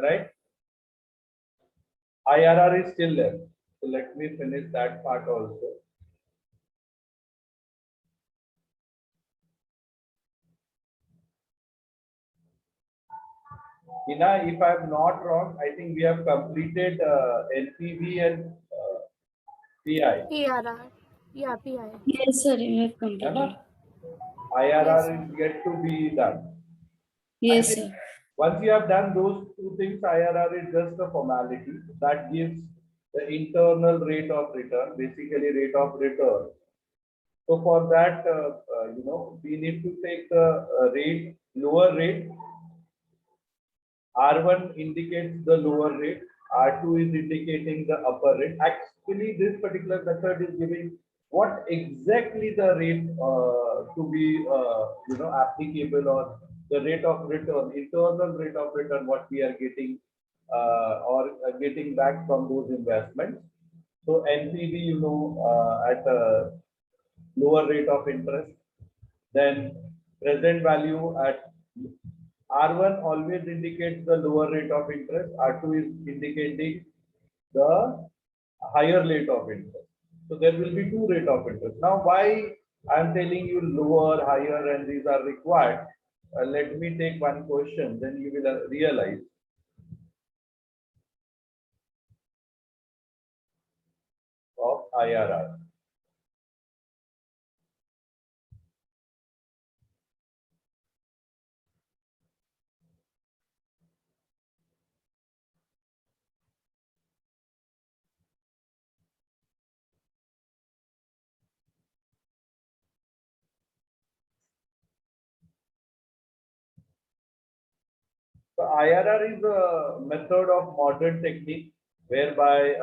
right? IRR is still left. So let me finish that part also. Ina, if I'm not wrong, I think we have completed NPV and PI. PRR. Yeah, PI. Yes, sir, you have है ना? completed. IRR Yes, sir. is yet to be done. I Yes, think sir. once you have done those two things, IRR is just a formality that gives the internal rate of return, basically rate of return. So for that, we need to take the rate, lower rate. R1 indicates the lower rate. R2 is indicating the upper rate. Actually, this particular method is giving what exactly the rate to be, applicable, or the rate of return, internal rate of return, what we are getting or getting back from those investments. So NPV, at a lower rate of interest, then present value at R1 always indicates the lower rate of interest. R2 is indicating the higher rate of interest. So there will be two rate of interest. Now, why I'm telling you lower, higher, and these are required? Let me take one question, then you will realize. Of IRR. So IRR is a method of modern technique whereby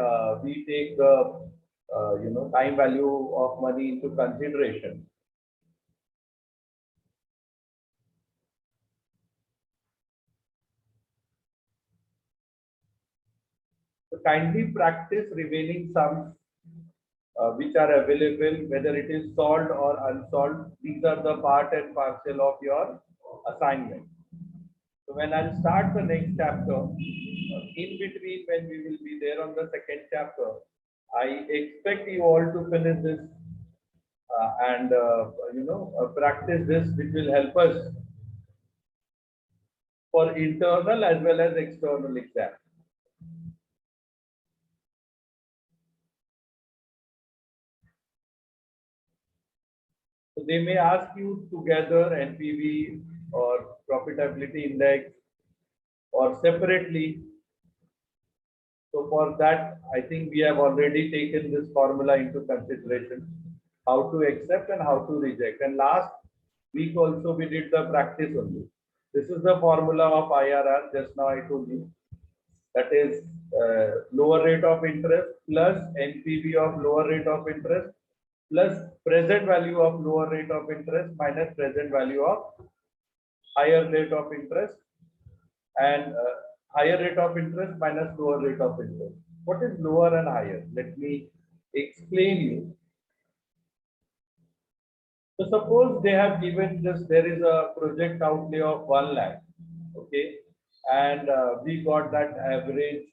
we take the time value of money into consideration. So kindly practice remaining sums which are available, whether it is solved or unsolved. These are the part and parcel of your assignment. So when I'll start the next chapter, in between when we will be there on the second chapter, I expect you all to finish this and practice this, which will help us for internal as well as external exam. So they may ask you together NPV or profitability index or separately. So for that, I think we have already taken this formula into consideration, how to accept and how to reject. And last week also we did the practice only. This is the formula of IRR, just now I told you. That is lower rate of interest plus NPV of lower rate of interest plus present value of lower rate of interest minus present value of higher rate of interest, and higher rate of interest minus lower rate of interest. What is lower and higher? Let me explain you. So suppose they have given this, there is a project outlay of 1 lakh, okay, and we got that average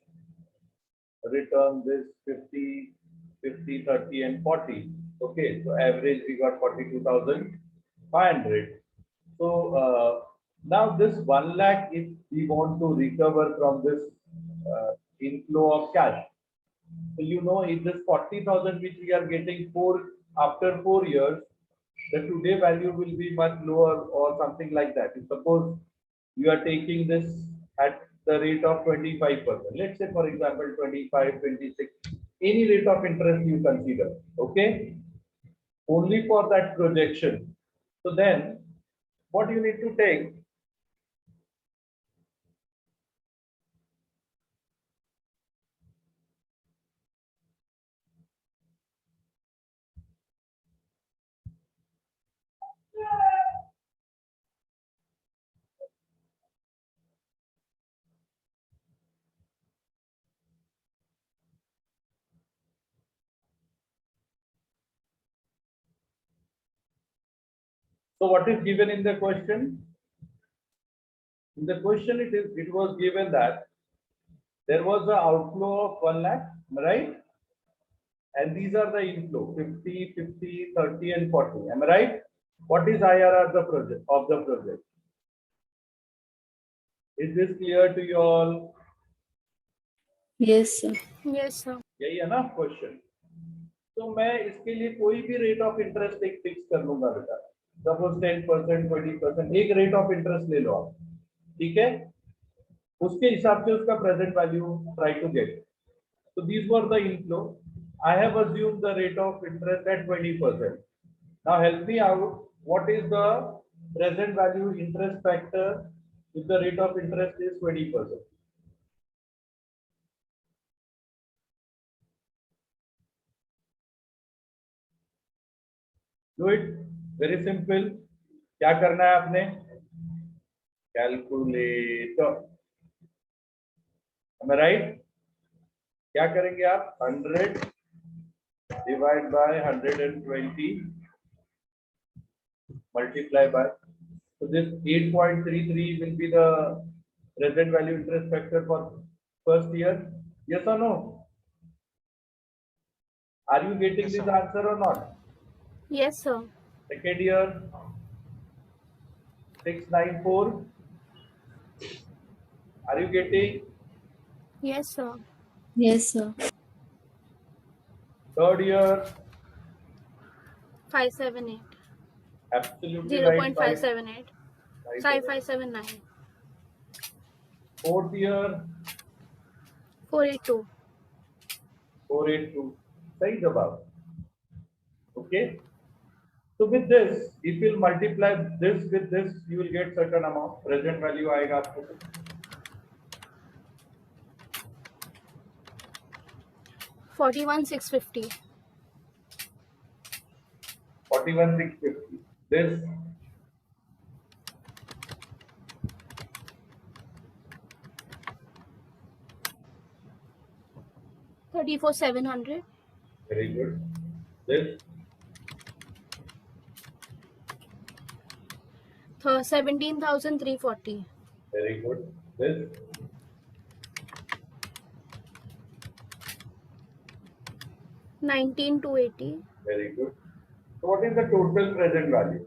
return this 50, 50, 30, and 40. Okay, so average we got 42,500. So now this 1 lakh, if we want to recover from this inflow of cash, so if this 40,000 which we are getting after 4 years, the today value will be much lower or something like that. If suppose you are taking this at the rate of 25%, let's say for example 25, 26, any rate of interest you consider, okay, only for that projection. So then what you need to take, so what is given in the question? In the question it was given that There was an outflow of 1 lakh, right? And these are the inflow 50, 50, 30, and 40. Am I right? What is IRR of the project? Is this clear to you all? Yes, sir. Yes, sir. यही है ना question? तो मैं इसके लिए कोई भी rate of interest एक फिक्स कर लूंगा बेटा, सपोज 10%, 20%, एक रेट ऑफ इंटरेस्ट ले लो आप, ठीक है? उसके हिसाब से उसका present value try to get. So these were the inflow. I have assumed the rate of interest at 20%. Now help me out. What is the present value interest factor if the rate of interest is 20%? Do it. Very simple. क्या करना है आपने? Calculator. Am I right? क्या करेंगे आप? 100 divide by 120 multiply by. So this 8.33 will be the present value interest factor for first year. Yes or no? Are you getting Yes, this sir. answer or not? Yes, sir. Second year 694. Are you getting? Yes, sir. Yes, sir. Third year 578. absolutely right. 0.578. 5. 5579. Fourth year 482. 482. सही जवाब. Okay. So with this, if you multiply this with this, you will get certain amount. Present value आएगा आपको. 41,650. 41,650. This 34,700. very good. This 17,340. very good. This 19,280. very good. So what is the total present value?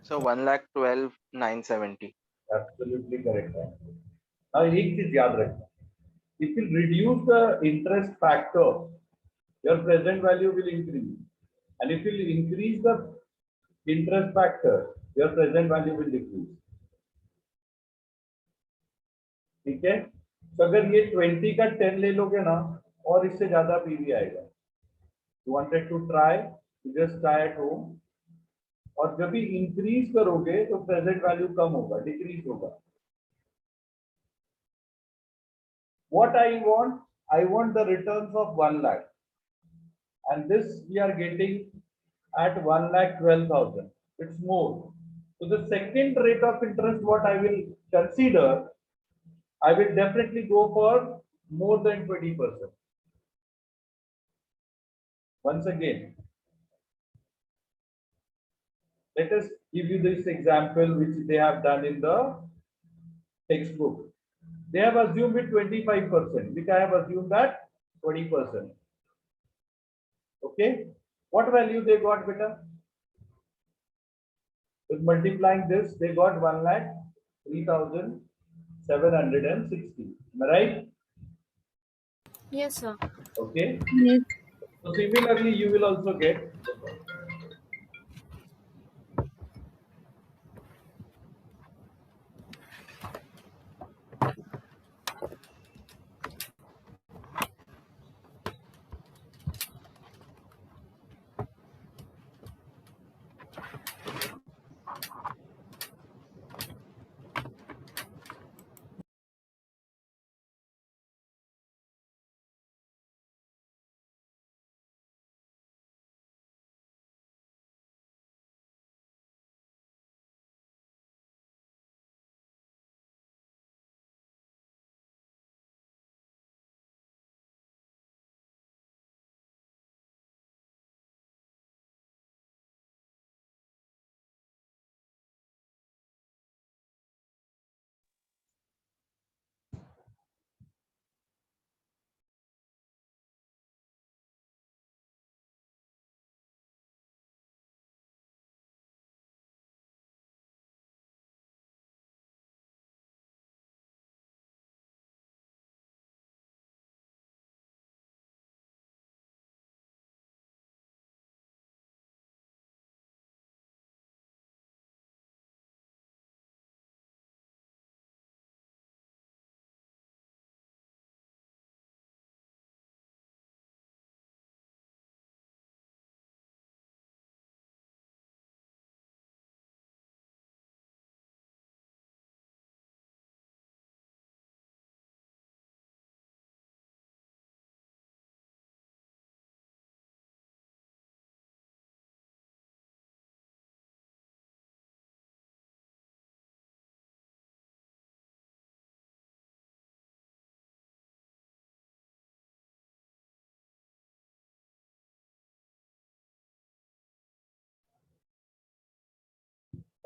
So 1,12,970. Absolutely correct. Now एक चीज याद रखना. If you reduce the interest factor, your present value will increase. And if you increase the interest factor, your present value will decrease. ठीक है? तो अगर ये 20 का 10 ले लोगे ना, और इससे ज्यादा पीवी आएगा. You wanted to try, you just try at home. और जब भी इंक्रीज करोगे तो प्रेजेंट वैल्यू कम होगा, डिक्रीज होगा. What I want the returns of 1 lakh, and this we are getting at 1,12,000. It's more. So the second rate of interest what I will consider, I will definitely go for more than 20%. Once again, let us give you this example which they have done in the textbook. They have assumed it 25%, which I have assumed that 20%. Okay, what value they got, beta? With multiplying this, they got 1,03,760. Am I right? Yes, sir. Okay. Yes. So similarly, you will also get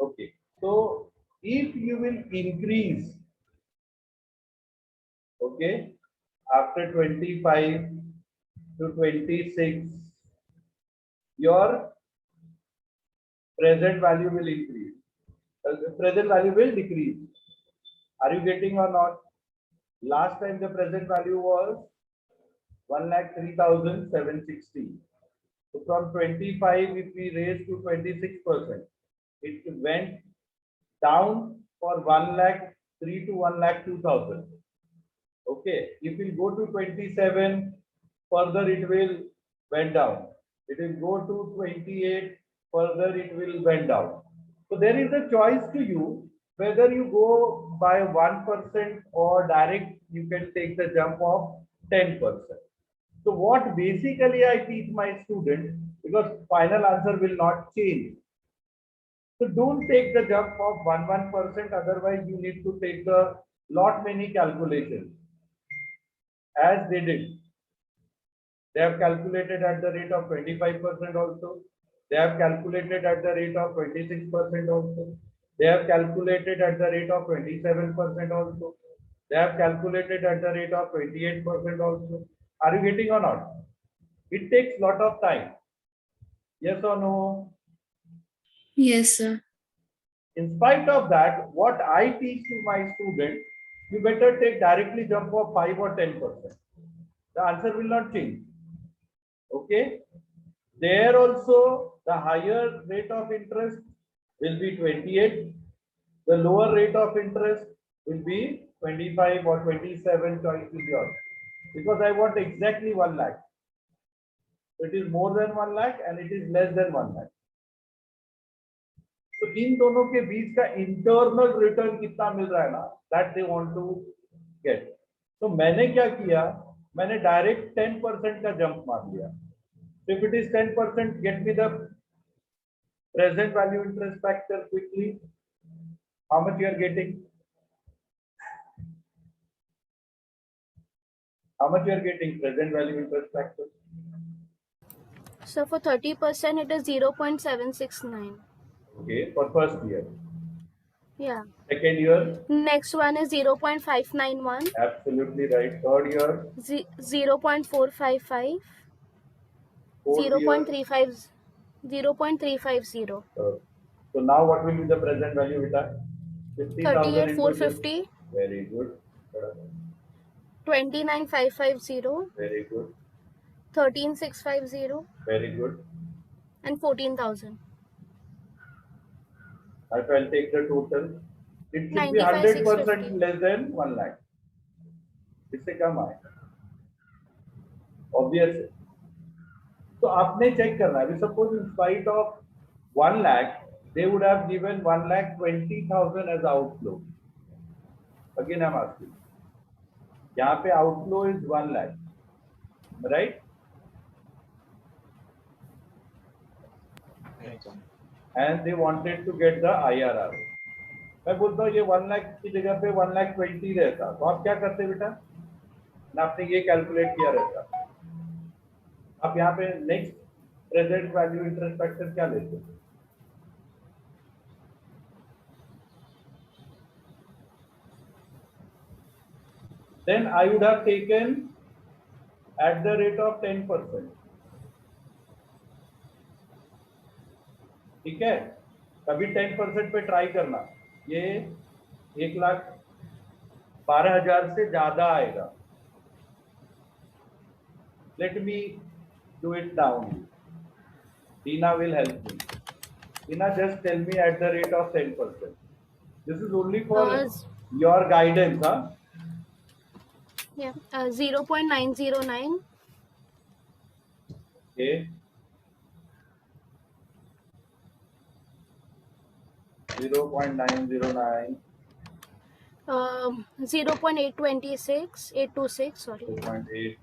Okay. So if you will increase, okay, after 25 to 26, your present value will increase. The present value will decrease. Are you getting or not? Last time the present value was 1,03,760. So from 25, if we raise to 26%, it went down for 1,03,000 to 1,02,000. Okay, if we go to 27, further it will went down. It will go to 28, further it will went down. So there is a choice to you whether you go by 1% or direct you can take the jump of 10%. So what basically I teach my students, because final answer will not change. So don't take the jump of 1%, otherwise you need to take the lot many calculations as they did. They have calculated at the rate of 25% also. They have calculated at the rate of 26% also. They have calculated at the rate of 27% also. They have calculated at the rate of 28% also. Are you getting or not? It takes lot of time. Yes or no? Yes, sir. In spite of that, what I teach to my students, you better take directly jump of 5 or 10%. The answer will not change. Okay. There also the higher rate of interest will be 28. The lower rate of interest will be 25 or 27, choice is yours. Because I want exactly 1 lakh. It is more than 1 lakh and it is less than 1 lakh. तो इन दोनों के बीच का internal return कितना मिल रहा है ना, that they want to get. तो मैंने क्या किया, मैंने डायरेक्ट 10% का जंप मार लिया. If it is 10%, get me the present value interest factor quickly. How much you are getting? How much you are getting present value interest factor? So for 30% it is 0.769. Okay, for first year. Yeah. Second year? Next one is 0.591. Absolutely right. Third year? 0.455. Fourth 0.35. 0.350. So now what will be the present value, Vita? 50,000 into 38,450. this. Very good. 29,550. Very good. 13,650. Very good. And 14,000. If I'll take the total, it should be 95,650. 100% less than 1 lakh. इससे कम आएगा. Obvious. So आपने check करना है. Suppose in spite of 1 lakh, they would have given 1,20,000 as outflow. Again I'm asking. यहाँ पे outflow is 1 lakh, right? And they wanted to get the IRR. मैं बोलता हूँ ये 1 लाख की जगह पे 1,20,000 रहता, तो आप क्या करते बेटा? ना आपने ये कैलकुलेट किया रहता. आप यहाँ पे next present value interest factor क्या लेते? Then I would have taken at the rate of 10%. ठीक है, कभी 10% पे ट्राई करना. ये 1,12,000 से ज्यादा आएगा. Let me do it down. Tina will help me. Tina, just tell me at the rate of 10%. This is only for your guidance, huh? Yeah. 0.909. Okay. 0.909. 0.826. 826. Sorry. 0.826.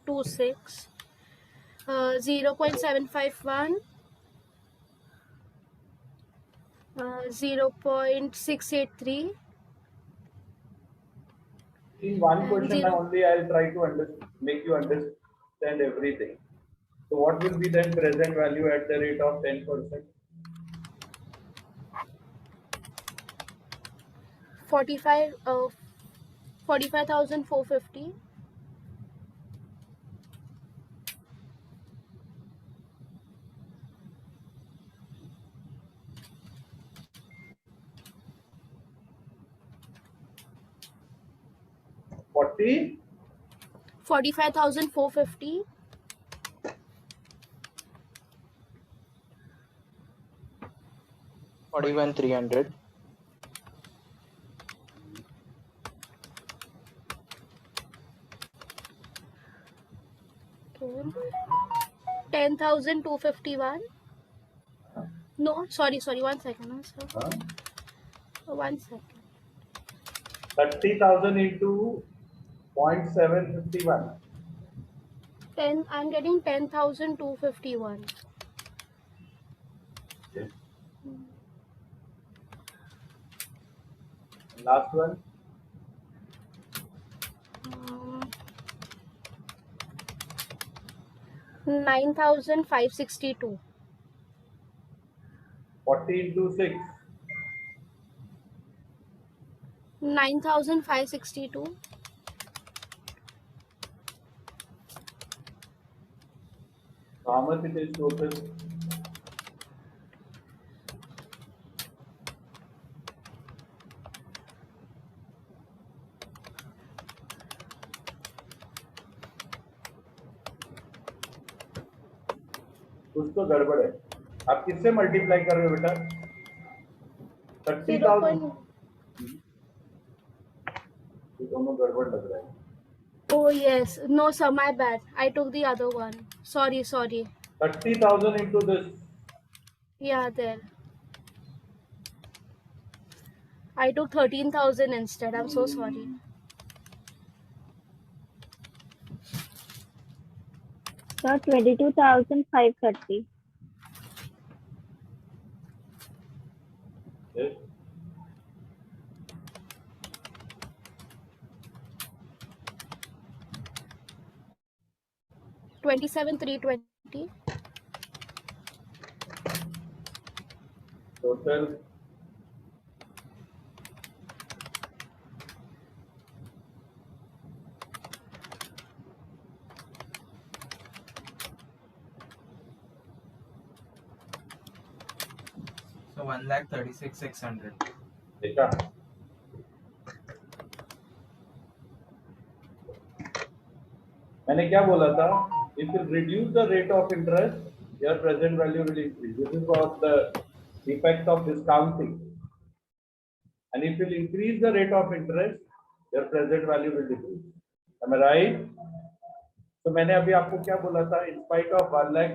26. 0.751. 0.683. In one question only, I'll try to make you understand everything. So what will be then present value at the rate of 10%? 45,450. 40. 45,450. 41,300. 10,251. No, sorry, 1 second. Sir. Huh? 1 second. 30,000 into 0.751. I'm getting 10,251. Yes. Last one. 9,562. 40 into 6. 9,562. So how much it is total? कुछ तो गड़बड़ है. आप किससे multiply कर रहे हो बेटा? 30,000. ये दोनों गड़बड़ लग रहा है. Oh yes, no sir, my bad. I took the other one. Sorry. 30,000 into this. Yeah, there. I took 13,000 instead. I'm so sorry. Sir, 22,530. Yes. $27,320. Total. So 1,36,600. देखा? मैंने क्या बोला था? If you reduce the rate of interest, your present value will increase. This is what the effect of discounting. And if you increase the rate of interest, your present value will decrease. Am I right? So मैंने अभी आपको क्या बोला था? In spite of 1 lakh,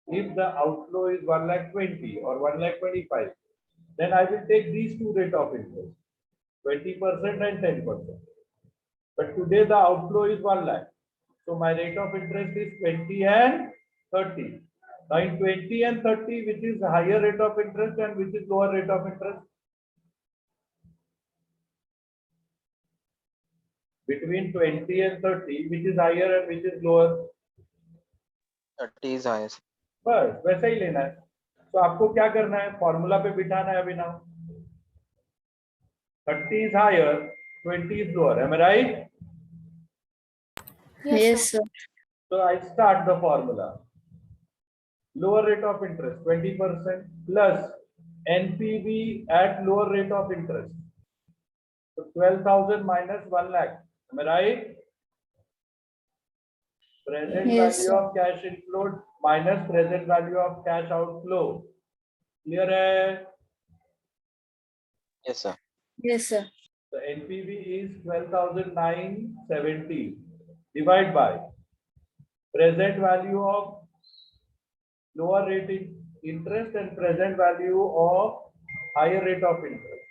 if the outflow is 1,20,000 or 1,25,000, then I will take these two rate of interest, 20% and 10%. But today the outflow is 1 lakh. So my rate of interest is 20 and 30. Now in 20 and 30, which is higher rate of interest and which is lower rate of interest? Between 20 and 30, which is higher and which is lower? 30 is highest. बस वैसा ही लेना है. तो आपको क्या करना है? Formula पे बिठाना है अभी ना. 30 is higher, 20 is lower. Am I right? Yes, sir. So I start the formula. Lower rate of interest 20% plus NPV at lower rate of interest. So 12,000 minus 1 lakh. Am I right? Present Yes, value sir. of cash inflow minus present value of cash outflow. Clear hai? Yes, sir. Yes, sir. The NPV is 12,970. Divide by present value of lower rate interest and present value of higher rate of interest.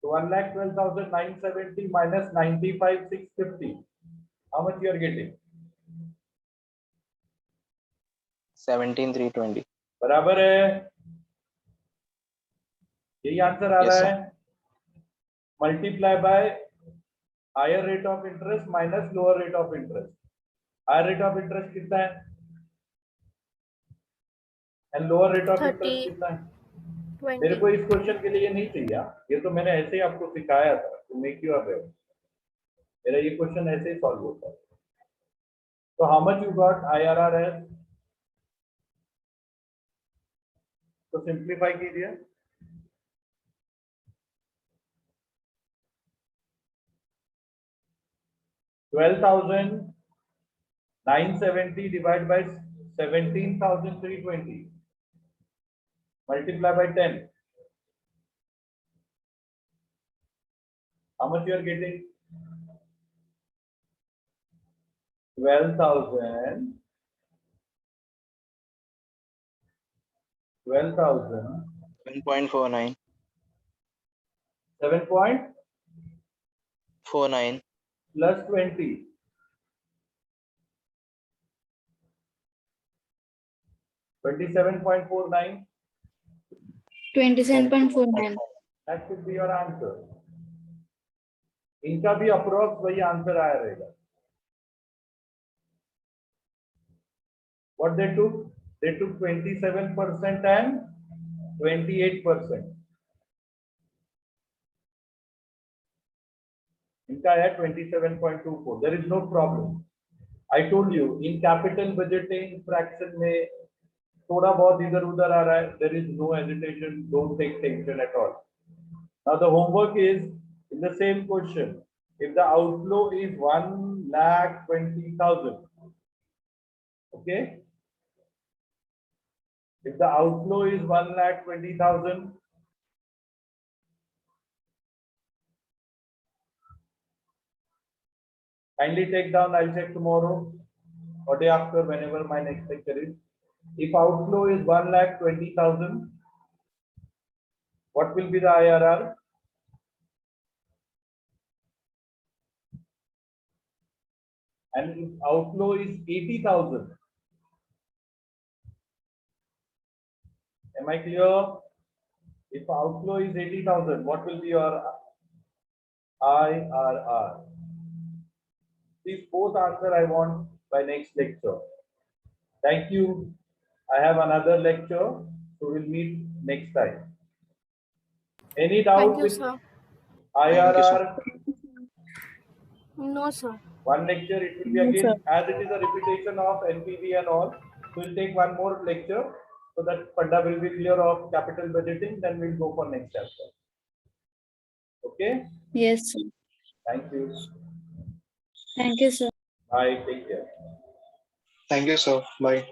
So 1,12,970 minus 95,650. How much you are getting? 17,320. बराबर है. यही answer आ Yes, रहा sir. है. Multiply by higher rate of interest minus lower rate of interest. Higher rate of interest कितना है? And lower rate of 30. interest कितना है? मेरे 20. को इस क्वेश्चन के लिए नहीं चाहिए, ये तो मैंने ऐसे ही आपको सिखाया था टू मेक यू अवेयर। मेरा ये क्वेश्चन ऐसे ही सॉल्व होता है। तो how much you got IRR है, तो सिंप्लीफाई कीजिए। $12,970 divided by 17,320 multiply by 10. How much you are getting? 12,000 7.49. 7.49 plus 20. 27.49. 27.49. That should be your answer. इनका भी अप्रोक्स वही आंसर आया रहेगा। What they took? They took 27% and 28%. इनका है 27.24. There is no problem. I told you in capital budgeting fraction में थोड़ा बहुत इधर उधर आ रहा है, there is no hesitation, don't take tension at all. Now the homework is in the same question. If the outflow is 1,20,000, okay? If the outflow is 1,20,000, kindly take down, I'll check tomorrow or day after, whenever my next lecture is. If outflow is 1,20,000, what will be the IRR? And if outflow is 80,000, am I clear? If outflow is 80,000, what will be your IRR? These both answer I want by next lecture. Thank you. I have another lecture, so we'll meet next time. Any doubt Thank you, with sir. Thank you, sir. IRR? No, sir. One lecture, it will be again, as it is a repetition of NPV and all, we'll take one more lecture so that Funda will be clear of capital budgeting, then we'll go for next chapter. Okay? Yes, sir. Thank you. Thank you, sir. Bye. Take care. Thank you, sir. Bye.